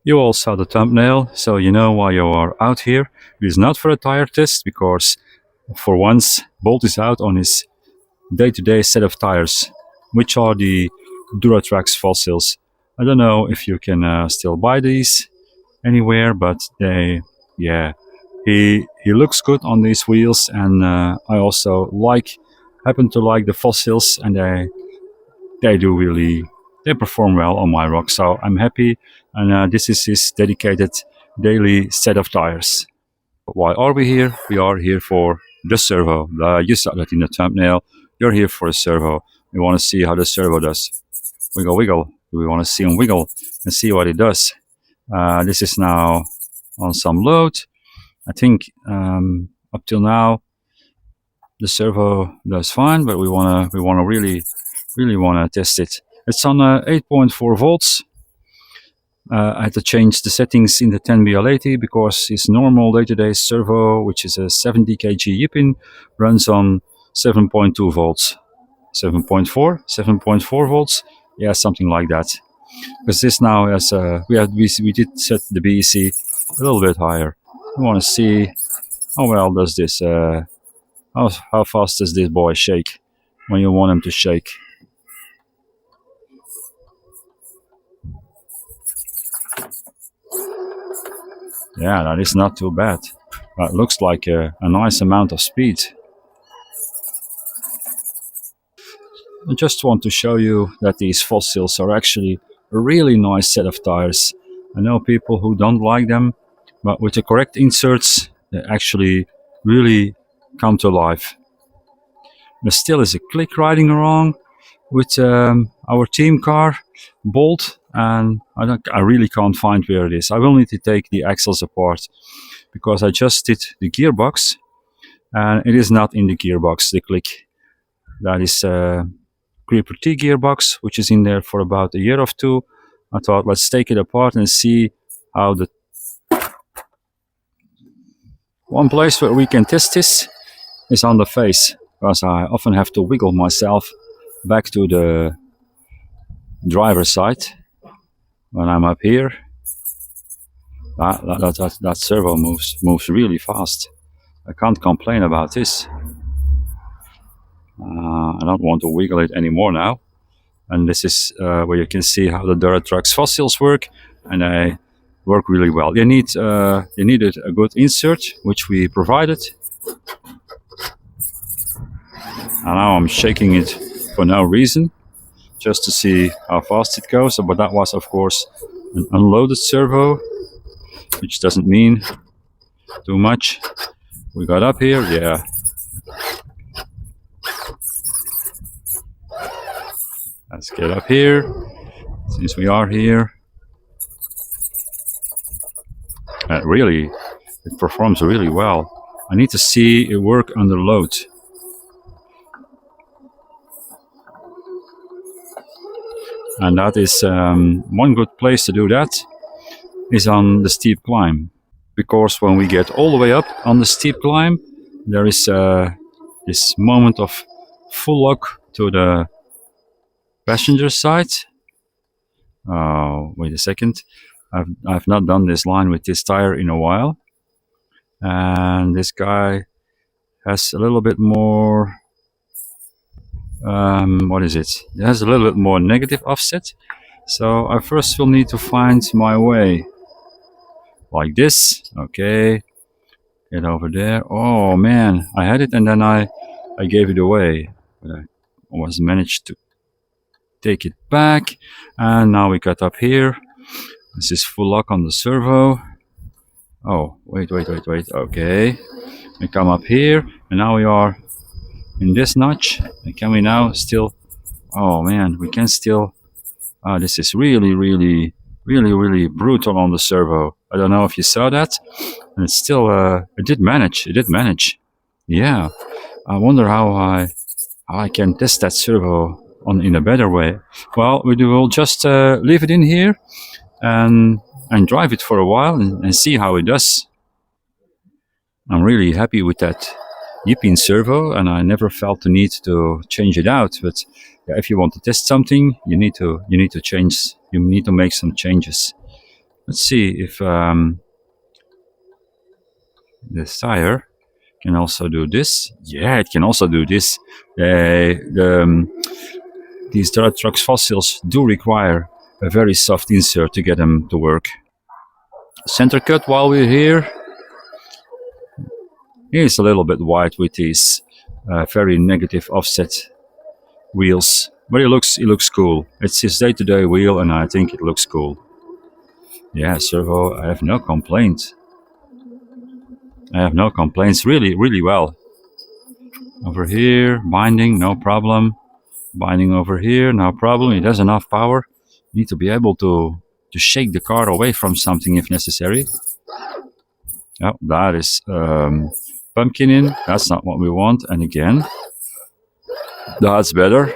You all saw the thumbnail, so you know why you are out here. It is not for a tire test, because for once, Bolt is out on his day-to-day set of tires, which are the Duratrax fossils. I don't know if you can still buy these anywhere, but yeah, he looks good on these wheels, and I also happen to like the fossils, and they perform well on my rock, so I'm happy. And this is his dedicated daily set of tires. Why are we here? We are here for the servo. You saw that in the thumbnail. You're here for a servo. We want to see how the servo does. Wiggle, wiggle. We want to see him wiggle and see what it does. This is now on some load. I think up till now the servo does fine, but we wanna really wanna test it. It's on 8.4 volts. I had to change the settings in the 10BL80 because his normal day-to-day servo, which is a 70 kg Yipin, runs on 7.2 volts. 7.4 volts, yeah, something like that. Because this now has we did set the BEC a little bit higher. We want to see how well does this, how fast does this boy shake when you want him to shake. Yeah, that is not too bad. That looks like a nice amount of speed. I just want to show you that these fossils are actually a really nice set of tires. I know people who don't like them, but with the correct inserts, they actually really come to life. There still is a click riding around with our team car, Bolt, and I really can't find where it is. I will need to take the axles apart because I just did the gearbox and it is not in the gearbox, the click. That is Creeper T gearbox, which is in there for about a year or two. I thought, let's take it apart and see how the... One place where we can test this is on the face, because I often have to wiggle myself back to the driver's side when I'm up here. That servo moves really fast. I can't complain about this. I don't want to wiggle it anymore now. And this is where you can see how the Duratrax fossils work, and they work really well. You needed a good insert, which we provided. And now I'm shaking it for no reason, just to see how fast it goes. But that was, of course, an unloaded servo, which doesn't mean too much. We got up here, yeah. Let's get up here, since we are here. It performs really well. I need to see it work under load. And that is one good place to do that is on the steep climb. Because when we get all the way up on the steep climb, there is this moment of full lock to the passenger side. Oh, wait a second. I've not done this line with this tire in a while. And this guy has a little bit more... what is it? It has a little bit more negative offset. So I first will need to find my way. Like this. Okay. Get over there. Oh man, I had it and then I gave it away. But I almost managed to take it back. And now we got up here. This is full lock on the servo. Oh, wait. Okay. We come up here and now we are in this notch. And can we now still... Oh man, we can still... this is really brutal on the servo. I don't know if you saw that. And it's still... it did manage. Yeah. I wonder how I can test that servo in a better way. Well, we will just leave it in here and drive it for a while and see how it does. I'm really happy with that Yipin servo, and I never felt the need to change it out. But yeah, if you want to test something, you need to make some changes. Let's see if this tire can also do this. Yeah, it can also do this. These dirt trucks fossils do require a very soft insert to get them to work. Center cut while we're here. He's a little bit wide with these very negative offset wheels, but it looks cool. It's his day-to-day wheel, and I think it looks cool. Yeah, servo, I have no complaints. Really, really well. Over here, binding, no problem. Binding over here, no problem. It has enough power. You need to be able to shake the car away from something if necessary. Oh, that is pumpkin in. That's not what we want. And again, that's better.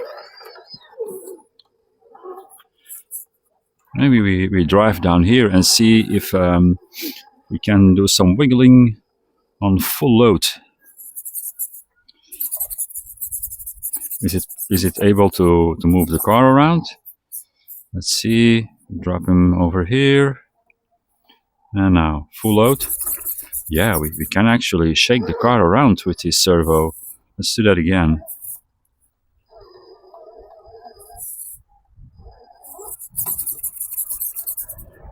Maybe we drive down here and see if we can do some wiggling on full load. Is it able to move the car around? Let's see. Drop him over here. And now full load. Yeah, we can actually shake the car around with this servo. Let's do that again.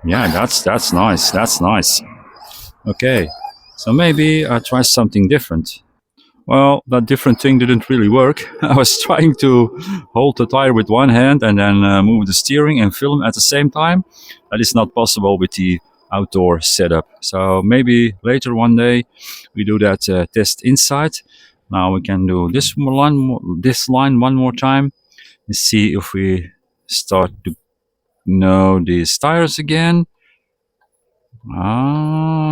Yeah, that's nice. That's nice. Okay, so maybe I try something different. Well, that different thing didn't really work. I was trying to hold the tire with one hand and then move the steering and film at the same time. That is not possible with the outdoor setup. So maybe later one day we do that test inside. Now we can do this line one more time and see if we start to know these tires again.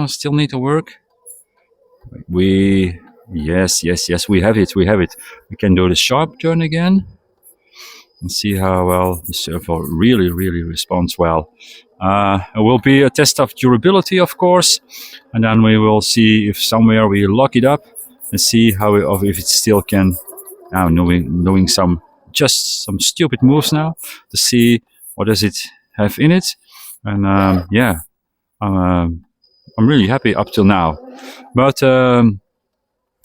Still need to work. Yes, we have it. We can do the sharp turn again and see how well the servo really responds well. It will be a test of durability, of course, and then we will see if somewhere we lock it up and see how if it still can. Now doing some stupid moves now to see what does it have in it, and yeah, I'm really happy up till now, but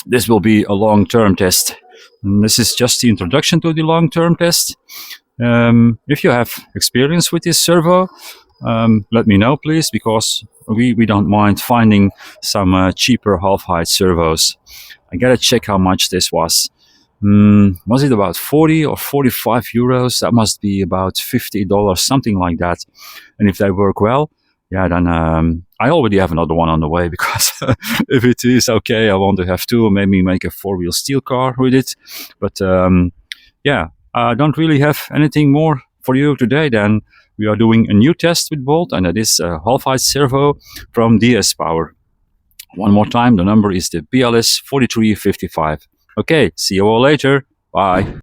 this will be a long-term test. And this is just the introduction to the long-term test. If you have experience with this servo, let me know, please, because we don't mind finding some cheaper half-height servos. I gotta check how much this was. Was it about 40 or 45 euros? That must be about $50, something like that. And if they work well, yeah, then I already have another one on the way, because if it is okay, I want to have two, or maybe make a four-wheel steel car with it. But yeah, I don't really have anything more for you today. Then we are doing a new test with Volt, and that is a half-height servo from DS Power. One more time, the number is the BLS4355. Okay, see you all later. Bye.